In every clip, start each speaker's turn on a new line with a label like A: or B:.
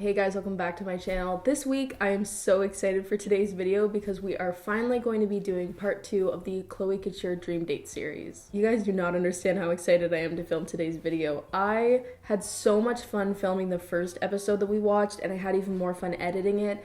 A: Hey guys, welcome back to my channel. This week I am so excited for today's video because we are finally going to be doing part 2 of the Chloe Couture Dream Date series. You guys do not understand how excited I am to film today's video. I had so much fun filming the first episode that we watched, and I had even more fun editing it.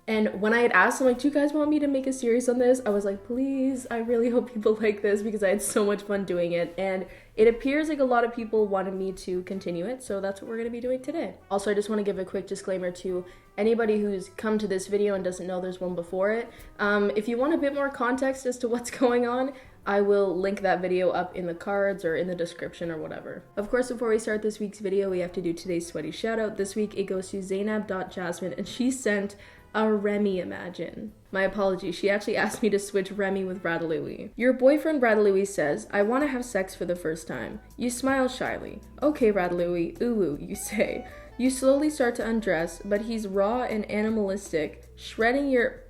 A: And when I had asked them, like, do you guys want me to make a series on this? I was like, please, I really hope people like this because I had so much fun doing it. And it appears like a lot of people wanted me to continue it, so that's what we're going to be doing today. Also, I just want to give a quick disclaimer to anybody who's come to this video and doesn't know there's one before it. If you want a bit more context as to what's going on, I will link that video up in the cards or in the description or whatever. Of course, before we start this week's video, we have to do today's sweaty shout out. This week it goes to Zainab.Jasmine, and she sent a Remy Imagine. My apologies, she actually asked me to switch Remy with Radalui. Your boyfriend Radalui says, I want to have sex for the first time. You smile shyly. Okay, Radalui, ooh, you say. You slowly start to undress, but he's raw and animalistic, shredding your...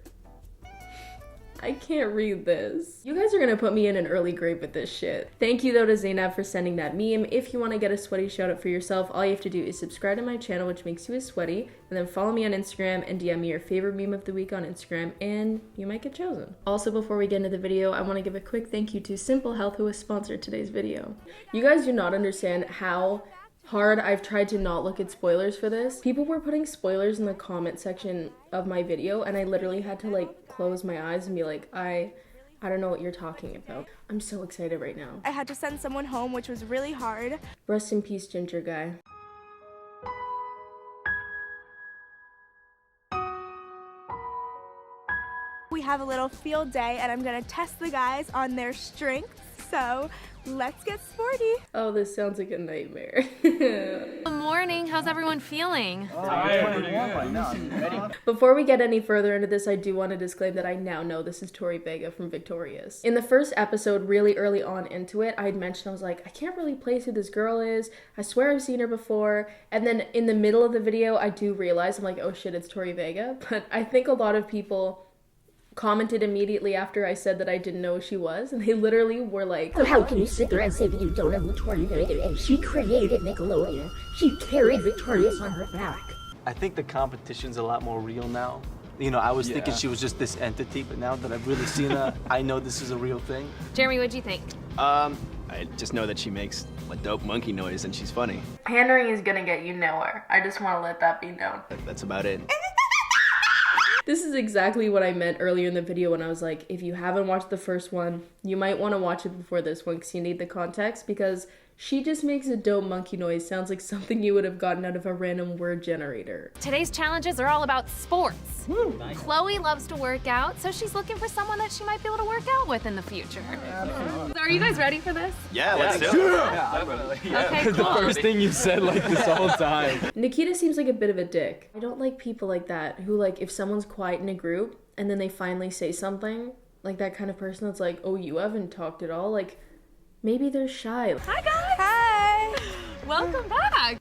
A: I can't read this. You guys are gonna put me in an early grave with this shit. Thank you though to Zainab for sending that meme. If you want to get a sweaty shout out for yourself, all you have to do is subscribe to my channel, which makes you a sweaty, and then follow me on Instagram and DM me your favorite meme of the week on Instagram, and you might get chosen. Also, before we get into the video, I want to give a quick thank you to Simple Health, who has sponsored today's video. You guys do not understand how hard I've tried to not look at spoilers for this. People were putting spoilers in the comment section of my video, and I literally had to like close my eyes and be like, I don't know what you're talking about. I'm so excited right now.
B: I had to send someone home, which was really hard.
A: Rest in peace, Ginger guy.
B: We have a little field day, and I'm gonna test the guys on their strengths, so let's get sporty.
A: Oh, this sounds like a nightmare.
C: Good morning. How's everyone feeling?
A: Before we get any further into this, I do want to disclaim that I now know this is Tori Vega from Victorious. In the first episode, really early on into it, I had mentioned, I was like, I can't really place who this girl is. I swear I've seen her before. And then in the middle of the video, I do realize, I'm like, oh shit, it's Tori Vega. But I think a lot of people commented immediately after I said that I didn't know who she was, and they literally were like,
D: So how can you sit there and say that you don't know who Tori Vega is? She created Nickelodeon. She carried Victorious on her back.
E: I think the competition's a lot more real now. You know, I was thinking she was just this entity, but now that I've really seen her, I know this is a real thing.
C: Jeremy, what'd you think?
F: I just know that she makes a dope monkey noise and she's funny.
A: pandering is gonna get you nowhere. I just want to let that be known.
F: That's about it.
A: This is exactly what I meant earlier in the video when I was like, if you haven't watched the first one, you might want to watch it before this one because you need the context, because she just makes a dope monkey noise. Sounds like something you would have gotten out of a random word generator.
C: Today's challenges are all about sports. Nice. Chloe loves to work out, so she's looking for someone that she might be able to work out with in the future. So are you guys ready for this?
F: Yeah, let's do it.
C: Okay, cool.
E: The first thing you said like this whole time.
A: Nikita seems like a bit of a dick. I don't like people like that who, like, if someone's quiet in a group and then they finally say something, like that kind of person that's like, oh, you haven't talked at all. Like, maybe they're shy.
C: Hi guys!
B: Hi!
C: Welcome back!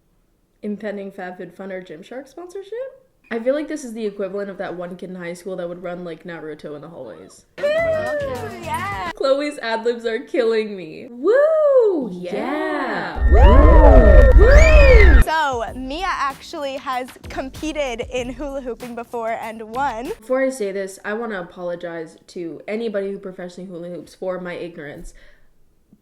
A: Impending FabFitFun or Gymshark sponsorship? I feel like this is the equivalent of that one kid in high school that would run like Naruto in the hallways.
B: Yeah!
A: Chloe's ad-libs are killing me. Woo! Yeah! Woo! Woo!
B: So, Mia actually has competed in hula hooping before and won.
A: Before I say this, I want to apologize to anybody who professionally hula hoops for my ignorance.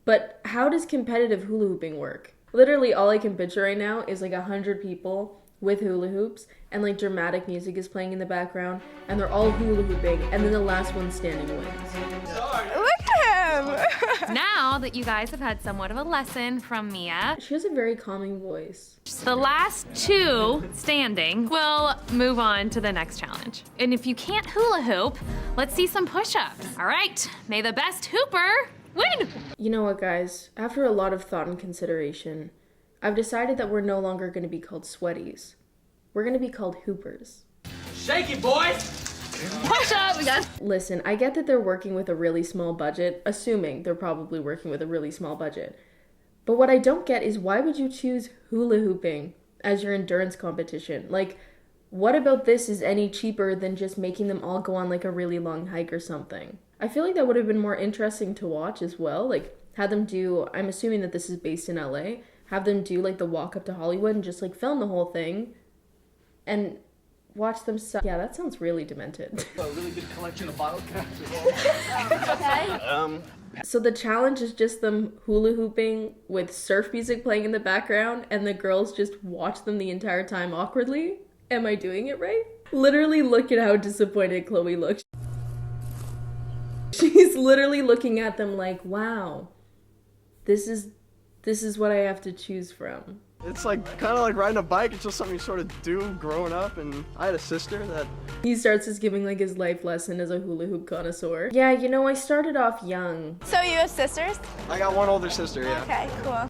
A: But how does competitive hula hooping work? Literally all I can picture right now is like 100 people with hula hoops, and like dramatic music is playing in the background, and they're all hula hooping, and then the last one standing wins.
B: Look at him!
C: Now that you guys have had somewhat of a lesson from Mia,
A: She has a very calming voice.
C: the last two standing will move on to the next challenge. And if you can't hula hoop, let's see some push-ups. All right, may the best hooper win!
A: You know what, guys? After a lot of thought and consideration, I've decided that we're no longer going to be called sweaties. We're going to be called hoopers.
E: Shake it, boys!
C: Push up, yes.
A: Listen, I get that they're working with a really small budget, assuming they're probably working with a really small budget. But what I don't get is, why would you choose hula hooping as your endurance competition? Like, what about this is any cheaper than just making them all go on like a really long hike or something? I feel like that would have been more interesting to watch as well. Like, had them do, I'm assuming that this is based in LA, have them do like the walk up to Hollywood and just like film the whole thing. and watch them suck. Yeah, that sounds really demented.
E: A really good collection of bottle caps.
A: So the challenge is just them hula hooping with surf music playing in the background, and the girls just watch them the entire time awkwardly. Am I doing it right? Literally look at how disappointed Chloe looks. She's literally looking at them like, wow, this is what I have to choose from.
F: It's like kind of like riding a bike. It's just something you sort of do growing up. And I had a sister that...
A: He starts as giving like his life lesson as a hula hoop connoisseur. Yeah, you know, I started off young.
B: So you have sisters?
F: I got one older sister, yeah.
B: Okay, cool.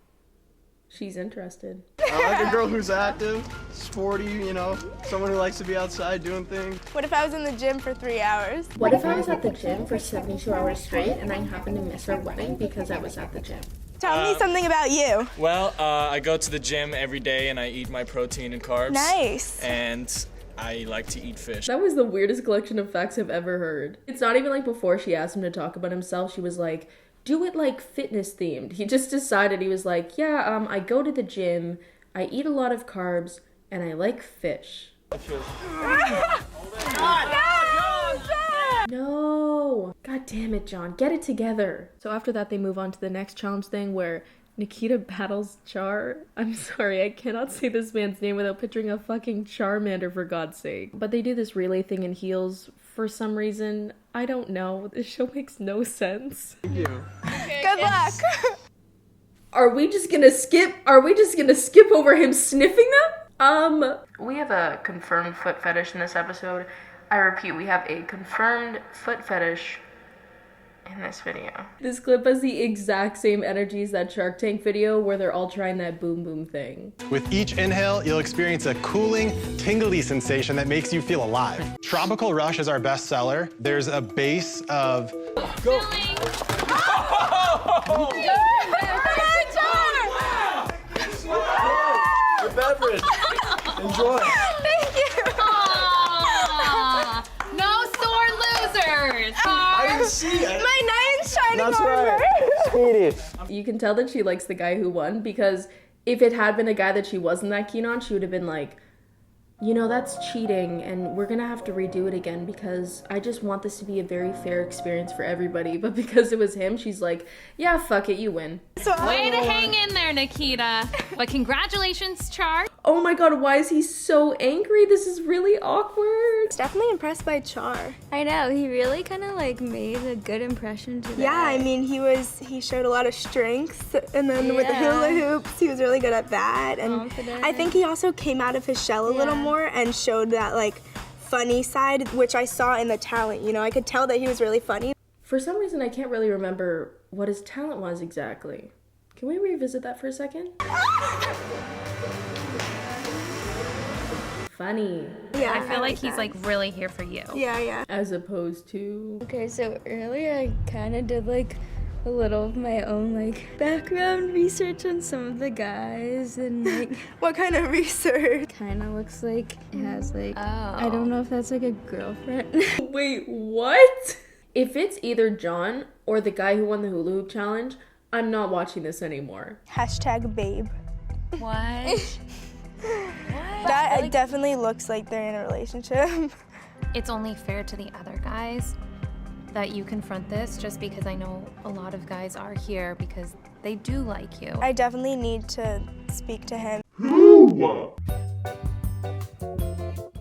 A: She's interested.
F: I like a girl who's active, sporty, you know, someone who likes to be outside doing things.
B: What if I was in the gym for 3 hours?
A: What if I was at the gym for 72 hours straight and I happened to miss our wedding because I was at the gym?
B: Tell me something about you.
G: Well, I go to the gym every day and I eat my protein and carbs.
B: Nice.
G: And I like to eat fish.
A: That was the weirdest collection of facts I've ever heard. It's not even like before she asked him to talk about himself, she was like, do it like fitness themed. He just decided, he was like, yeah, I go to the gym, I eat a lot of carbs, and I like fish. No! God damn it, John. Get it together. So after that, they move on to the next challenge thing where Nikita battles Char. I'm sorry, I cannot say this man's name without picturing a fucking Charmander, for God's sake. But they do this relay thing in heels for some reason. I don't know. This show makes no sense.
F: Thank you.
B: Good luck.
A: Are we just gonna skip over him sniffing them? We have a confirmed foot fetish in this episode. I repeat, we have a confirmed foot fetish in this video. This clip has the exact same energy as that Shark Tank video where they're all trying that boom boom thing.
H: With each inhale, you'll experience a cooling, tingly sensation that makes you feel alive. Tropical Rush is our best seller. There's a base of...
C: Go.
F: Your beverage. Enjoy.
B: Thank you.
C: Aww. No sore losers.
F: I didn't see it.
B: My knight is shining
F: That's
B: over.
F: right. Sweetie.
A: You can tell that she likes the guy who won, because if it had been a guy that she wasn't that keen on, she would have been like, you know, that's cheating and we're gonna have to redo it again because I just want this to be a very fair experience for everybody. But because it was him, she's like, yeah, fuck it, you win.
C: Way to hang in there, Nikita. But congratulations, Char.
A: Oh my god, why is he so angry? This is really awkward.
B: Definitely impressed by Char.
I: I know, he really kind of like made a good impression today.
B: Yeah, I mean, he showed a lot of strengths, and then with the hula hoops, he was really good at that. And
I: confident.
B: I think he also came out of his shell a little more and showed that like funny side, which I saw in the talent. You know, I could tell that he was really funny.
A: For some reason, I can't really remember what his talent was exactly. Can we revisit that for a second? Funny.
B: Yeah,
C: I feel like he's like really here for you.
B: Yeah.
A: As opposed to...
I: Okay, so earlier I kind of did like a little of my own like background research on some of the guys, and like
B: What kind of research?
I: kind of looks like it has like, I don't know if that's like a girlfriend.
A: Wait, what? If it's either John or the guy who won the hula hoop challenge, I'm not watching this anymore.
B: Hashtag babe.
C: What?
B: That definitely looks like they're in a relationship.
C: It's only fair to the other guys that you confront this, just because I know a lot of guys are here because they do like you.
B: I definitely need to speak to him.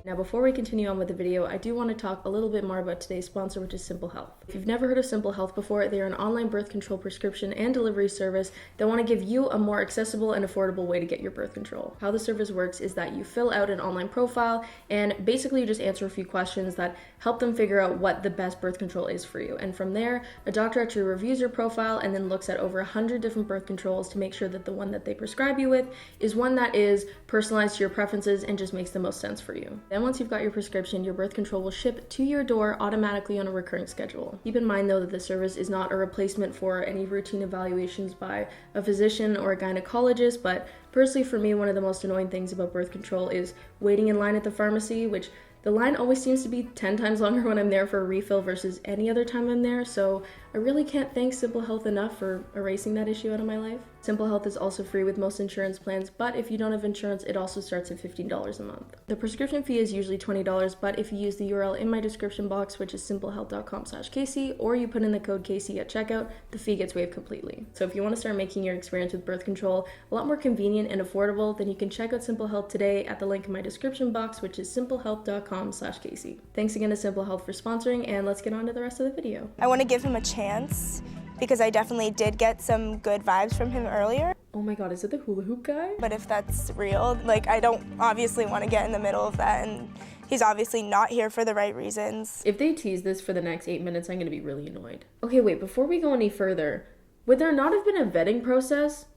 A: Now, before we continue on with the video, I do want to talk a little bit more about today's sponsor, which is Simple Health. If you've never heard of Simple Health before, they are an online birth control prescription and delivery service that want to give you a more accessible and affordable way to get your birth control. How the service works is that you fill out an online profile and basically you just answer a few questions that help them figure out what the best birth control is for you. And from there, a doctor actually reviews your profile and then looks at over 100 different birth controls to make sure that the one that they prescribe you with is one that is personalized to your preferences and just makes the most sense for you. Then once you've got your prescription, your birth control will ship to your door automatically on a recurring schedule. Keep in mind though that this service is not a replacement for any routine evaluations by a physician or a gynecologist, but Personally, for me, one of the most annoying things about birth control is waiting in line at the pharmacy, which the line always seems to be 10 times longer when I'm there for a refill versus any other time I'm there, so I really can't thank Simple Health enough for erasing that issue out of my life. Simple Health is also free with most insurance plans, but if you don't have insurance, it also starts at $15 a month. The prescription fee is usually $20, but if you use the URL in my description box, which is simplehealth.com/Casey, or you put in the code Casey at checkout, the fee gets waived completely. So if you want to start making your experience with birth control a lot more convenient and affordable, then you can check out Simple Health today at the link in my description box, which is simplehealth.com/Casey. Thanks again to Simple Health for sponsoring, and let's get on to the rest of the video.
B: I want to give him a chance because I definitely did get some good vibes from him earlier.
A: Oh my god, is it the hula hoop guy?
B: But if that's real, like, I don't obviously want to get in the middle of that, and he's obviously not here for the right reasons.
A: If they tease this for the next 8 minutes, I'm gonna be really annoyed. Okay, wait, before we go any further, would there not have been a vetting process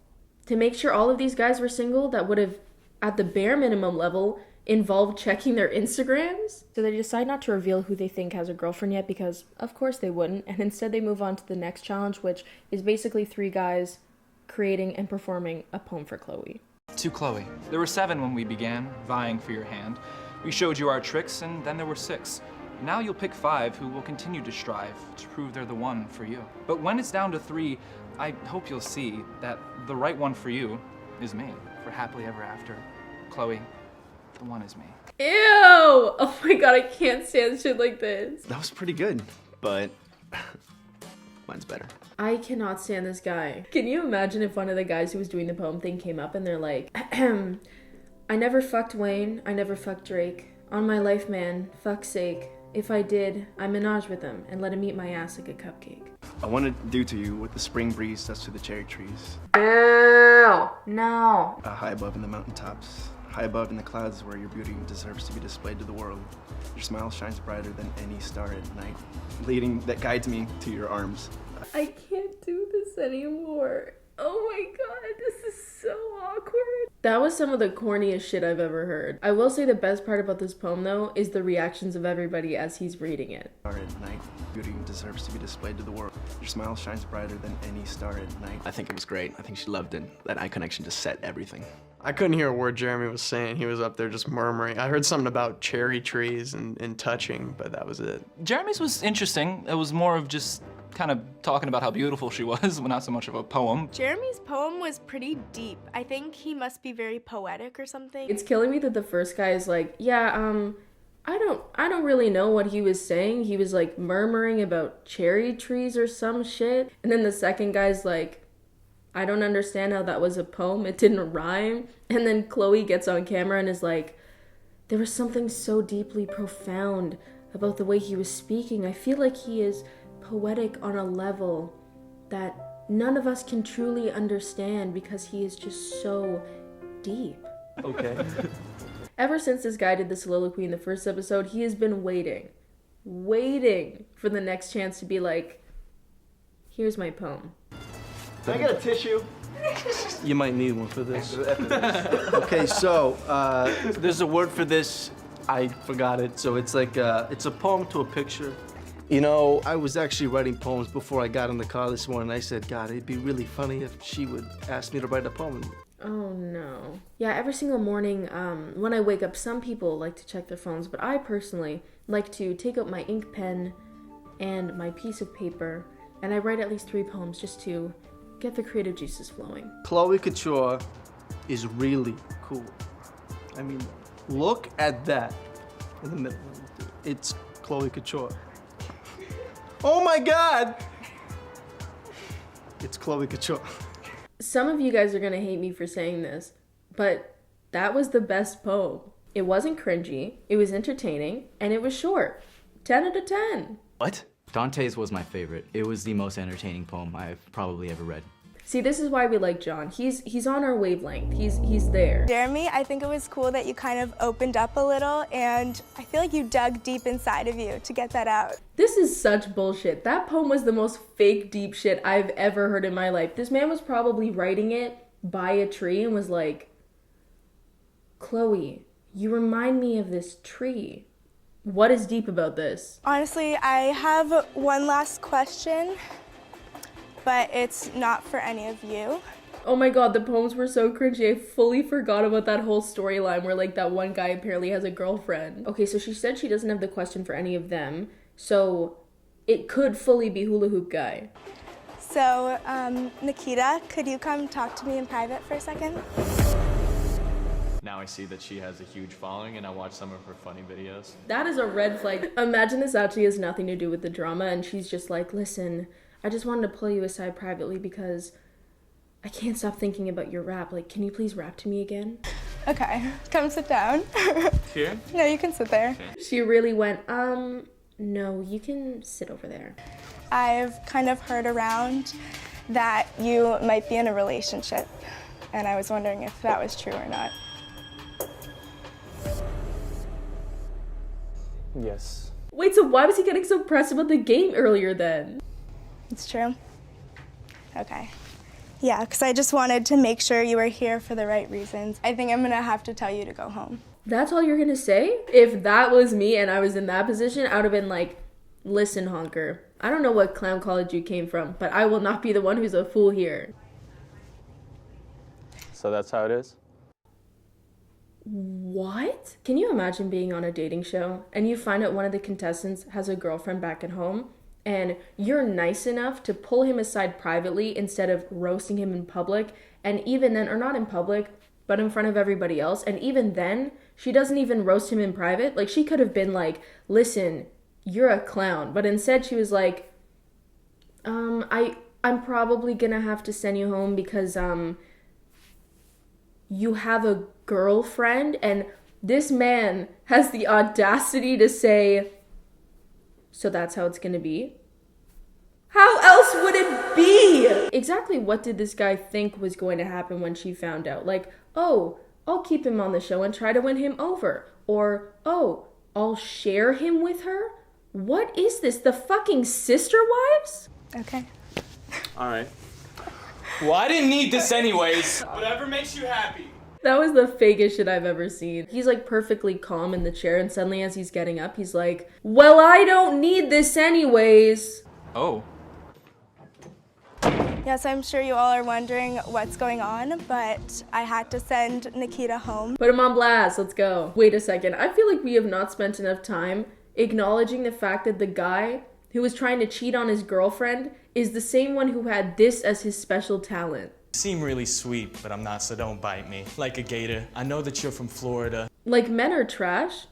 A: to make sure all of these guys were single that would have, at the bare minimum level, involved checking their Instagrams? So they decide not to reveal who they think has a girlfriend yet because of course they wouldn't, and instead they move on to the next challenge, which is basically 3 guys creating and performing a poem for Chloe.
J: To Chloe, there were 7 when we began, vying for your hand. We showed you our tricks, and then there were 6. Now you'll pick 5 who will continue to strive to prove they're the one for you. But when it's down to 3, I hope you'll see that the right one for you is me, for happily ever after. Chloe, the one is me.
A: Ew! Oh my god, I can't stand shit like this.
F: That was pretty good, but mine's better.
A: I cannot stand this guy. Can you imagine if one of the guys who was doing the poem thing came up and they're like, I never fucked Wayne, I never fucked Drake. On my life, man, fuck's sake. If I did, I menage with him and let him eat my ass like a cupcake.
F: I want to do to you what the spring breeze does to the cherry trees.
A: Ew! No.
F: High above in the mountaintops. High above in the clouds where your beauty deserves to be displayed to the world. Your smile shines brighter than any star at night, leading that guides me to your arms.
A: I can't do this anymore. Oh my god, this is so awkward. That was some of the corniest shit I've ever heard. I will say the best part about this poem though is the reactions of everybody as he's reading it.
F: Star at night, beauty deserves to be displayed to the world. Your smile shines brighter than any star at night. I think it was great. I think she loved it. That eye connection just set everything.
K: I couldn't hear a word Jeremy was saying. He was up there just murmuring. I heard something about cherry trees and touching, but that was it.
J: Jeremy's was interesting. It was more of just kind of talking about how beautiful she was, but not so much of a poem.
B: Jeremy's poem was pretty deep. I think he must be very poetic or something.
A: It's killing me that the first guy is like, yeah, I don't really know what he was saying. He was like murmuring about cherry trees or some shit. And then the second guy's like, I don't understand how that was a poem. It didn't rhyme. And then Chloe gets on camera and is like, there was something so deeply profound about the way he was speaking. I feel like he is poetic on a level that none of us can truly understand because he is just so deep.
E: Okay.
A: Ever since this guy did the soliloquy in the first episode, he has been waiting for the next chance to be like, here's my poem.
F: Can I get a tissue?
E: You might need one for this. Okay, so there's a word for this. I forgot it. So it's like it's a poem to a picture. You know, I was actually writing poems before I got in the car this morning. I said, God, it'd be really funny if she would ask me to write a poem.
A: Oh no. Yeah, every single morning when I wake up, some people like to check their phones, but I personally like to take out my ink pen and my piece of paper, and I write at least 3 poems just to get the creative juices flowing.
E: Chloe Couture is really cool. I mean, look at that in the middle. It's Chloe Couture. Oh my God! It's Chloe Couture.
A: Some of you guys are gonna hate me for saying this, but that was the best poem. It wasn't cringy, it was entertaining, and it was short. 10 out of 10.
F: What?
L: Dante's was my favorite. It was the most entertaining poem I've probably ever read.
A: See, this is why we like John. He's on our wavelength. He's there.
B: Jeremy, I think it was cool that you kind of opened up a little, and I feel like you dug deep inside of you to get that out.
A: This is such bullshit. That poem was the most fake deep shit I've ever heard in my life. This man was probably writing it by a tree and was like, Chloe, you remind me of this tree. What is deep about this?
B: Honestly, I have one last question, but it's not for any of you.
A: Oh my god, the poems were so cringy. I fully forgot about that whole storyline where like that one guy apparently has a girlfriend. Okay, so she said she doesn't have the question for any of them. So it could fully be hula hoop guy.
B: So, Nikita, could you come talk to me in private for a second?
M: Now I see that she has a huge following and I watch some of her funny videos.
A: That is a red flag. Imagine this actually has nothing to do with the drama and she's just like, listen, I just wanted to pull you aside privately because I can't stop thinking about your rap. Like, can you please rap to me again?
B: Okay, come sit down.
M: Here?
B: No, you can sit there.
M: Okay.
A: She really went, no, you can sit over there.
B: I've kind of heard around that you might be in a relationship, and I was wondering if that was true or not.
G: Yes.
A: Wait, so why was he getting so pressed about the game earlier then?
B: It's true? Okay. Yeah, because I just wanted to make sure you were here for the right reasons. I think I'm gonna have to tell you to go home.
A: That's all you're gonna say? If that was me and I was in that position, I would have been like, listen, honker, I don't know what clown college you came from, but I will not be the one who's a fool here.
G: So that's how it is?
A: What? Can you imagine being on a dating show and you find out one of the contestants has a girlfriend back at home and you're nice enough to pull him aside privately instead of roasting him in public, and even then, or not in public, but in front of everybody else, and even then, she doesn't even roast him in private? Like, she could have been like, listen, you're a clown, but instead she was like, I'm probably gonna have to send you home because, you have a girlfriend, and this man has the audacity to say, so that's how it's gonna be? How else would it be? Exactly what did this guy think was going to happen when she found out? Like, oh, I'll keep him on the show and try to win him over. Or, oh, I'll share him with her? What is this? The fucking sister wives?
B: Okay.
G: All right. Well, I didn't need this anyways. Whatever makes you happy.
A: That was the fakest shit I've ever seen. He's like perfectly calm in the chair, and suddenly as he's getting up, he's like, well, I don't need this anyways.
J: Oh.
B: Yes, I'm sure you all are wondering what's going on, but I had to send Nikita home.
A: Put him on blast, let's go. Wait a second, I feel like we have not spent enough time acknowledging the fact that the guy who was trying to cheat on his girlfriend is the same one who had this as his special talent.
N: You seem really sweet, but I'm not, so don't bite me. Like a gator, I know that you're from Florida.
A: Like, men are trash,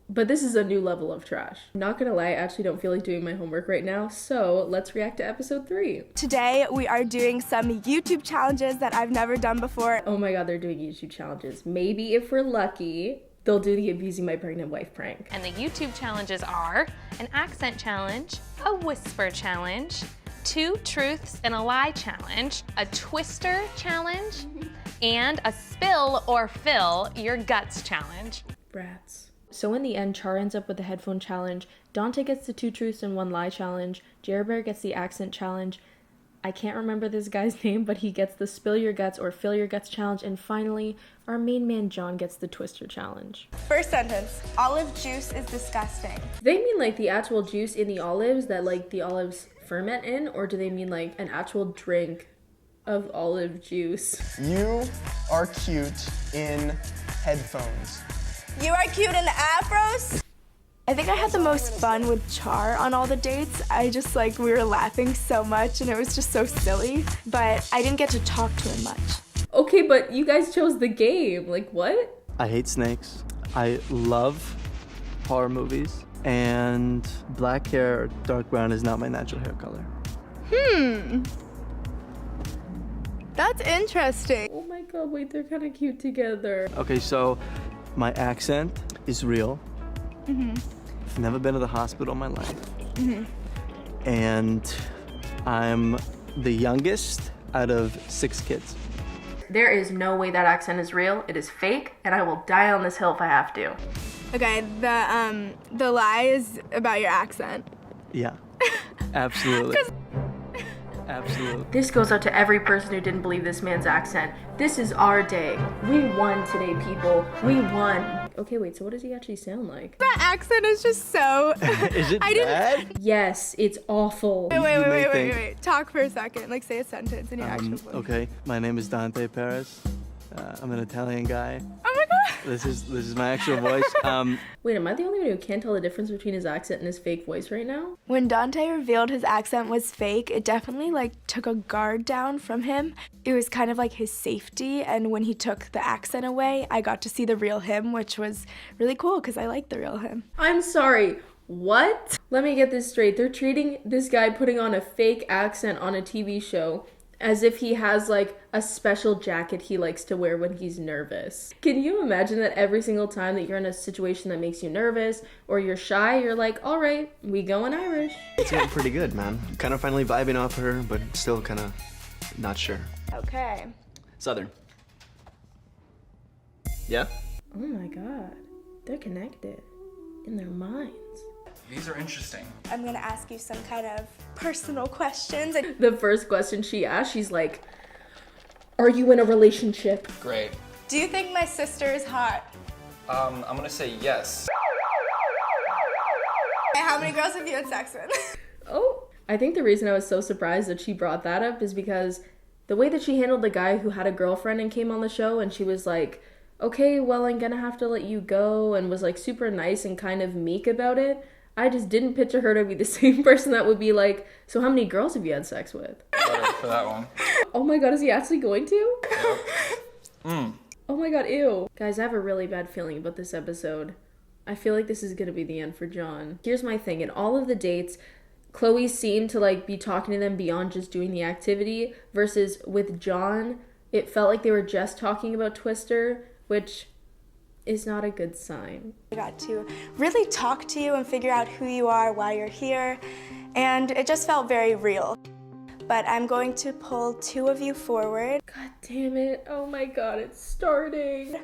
A: but this is a new level of trash. Not gonna lie, I actually don't feel like doing my homework right now, so let's react to episode 3.
B: Today, we are doing some YouTube challenges that I've never done before.
A: Oh my god, they're doing YouTube challenges. Maybe if we're lucky, they'll do the abusing my pregnant wife prank.
C: And the YouTube challenges are an accent challenge, a whisper challenge, 2 truths and a lie challenge, a twister challenge, and a spill or fill your guts challenge.
A: Brats. So in the end, Char ends up with the headphone challenge, Dante gets the 2 truths and 1 lie challenge, Jer Bear gets the accent challenge, I can't remember this guy's name, but he gets the spill your guts or fill your guts challenge, and finally, our main man John gets the twister challenge.
B: First sentence, olive juice is disgusting.
A: Do they mean like the actual juice in the olives that like the olives ferment in, or do they mean like an actual drink of olive juice?
K: You are cute in headphones.
B: You are cute in afros? I think I had the most fun with Char on all the dates. We were laughing so much and it was just so silly, but I didn't get to talk to him much.
A: Okay, but you guys chose the game. Like, what?
E: I hate snakes. I love horror movies. And black hair, dark brown is not my natural hair color.
B: That's interesting.
A: Oh my god, wait, they're kind of cute together.
E: Okay, so my accent is real. I've never been to the hospital in my life. And I'm the youngest out of 6 kids.
A: There is no way that accent is real. It is fake, and I will die on this hill if I have to.
B: Okay, the lie is about your accent.
E: Yeah, absolutely. Absolutely.
A: This goes out to every person who didn't believe this man's accent. This is our day. We won today, people. We won. Okay, wait, so what does he actually sound like?
B: That accent is just so...
E: Is it bad?
A: Yes, it's awful.
B: Wait. Talk for a second. Like, say a sentence in your actual voice.
E: Okay, my name is Dante Perez. I'm an Italian guy.
B: Oh my god!
E: This is my actual voice.
A: Wait, am I the only one who can't tell the difference between his accent and his fake voice right now?
B: When Dante revealed his accent was fake, it definitely like took a guard down from him. It was kind of like his safety, and when he took the accent away, I got to see the real him, which was really cool because I like the real him.
A: I'm sorry, what? Let me get this straight. They're treating this guy putting on a fake accent on a TV show as if he has like a special jacket he likes to wear when he's nervous. Can you imagine that every single time that you're in a situation that makes you nervous or you're shy, you're like, all right, we going Irish.
F: It's getting pretty good, man. Kind of finally vibing off her, but still kind of not sure.
B: Okay.
F: Southern. Yeah?
A: Oh my god, they're connected in their minds.
J: These are interesting.
B: I'm gonna ask you some kind of personal questions.
A: The first question she asked, she's like, are you in a relationship?
J: Great.
B: Do you think my sister is hot?
J: I'm gonna say yes.
B: How many girls have you had sex with?
A: Oh, I think the reason I was so surprised that she brought that up is because the way that she handled the guy who had a girlfriend and came on the show, and she was like, okay, well, I'm gonna have to let you go, and was like super nice and kind of meek about it. I just didn't picture her to be the same person that would be like, so how many girls have you had sex with?
J: Better for that one.
A: Oh my god, is he actually going to?
J: Yep.
A: Oh my god, ew. Guys, I have a really bad feeling about this episode. I feel like this is gonna be the end for John. Here's my thing, in all of the dates, Chloe seemed to like be talking to them beyond just doing the activity, versus with John, it felt like they were just talking about Twister, which is not a good sign.
B: I got to really talk to you and figure out who you are, why you're here, and it just felt very real. But I'm going to pull two of you forward.
A: God damn it. Oh my god, it's starting.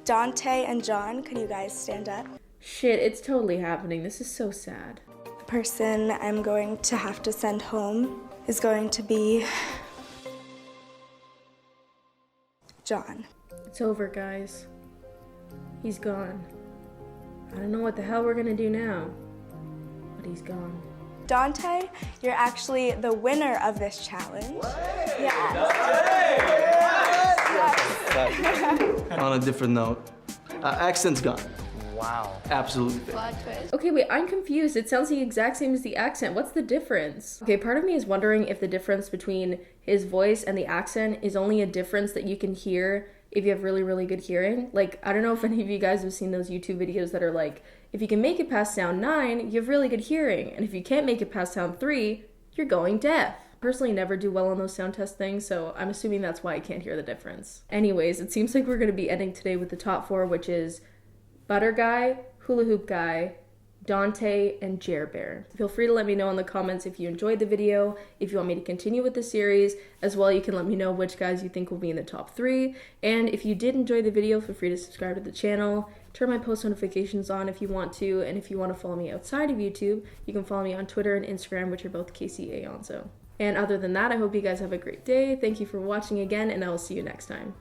B: Dante and John, could you guys stand up?
A: Shit, it's totally happening. This is so sad.
B: The person I'm going to have to send home is going to be John.
A: It's over, guys. He's gone. I don't know what the hell we're gonna do now, but he's gone.
B: Dante, you're actually the winner of this challenge.
E: On a different note, accent's gone.
K: Wow.
E: Absolutely fake.
A: Okay, wait, I'm confused. It sounds the exact same as the accent. What's the difference? Okay, part of me is wondering if the difference between his voice and the accent is only a difference that you can hear if you have really, really good hearing. Like, I don't know if any of you guys have seen those YouTube videos that are like, if you can make it past sound 9, you have really good hearing. And if you can't make it past sound 3, you're going deaf. Personally, never do well on those sound test things, so I'm assuming that's why I can't hear the difference. Anyways, it seems like we're going to be ending today with the top 4, which is Butter Guy, Hula Hoop Guy, Dante, and Jer Bear. Feel free to let me know in the comments if you enjoyed the video, if you want me to continue with the series. As well, you can let me know which guys you think will be in the top 3. And if you did enjoy the video, feel free to subscribe to the channel, turn my post notifications on if you want to, and if you want to follow me outside of YouTube, you can follow me on Twitter and Instagram, which are both Aonso. And other than that, I hope you guys have a great day. Thank you for watching again, and I will see you next time.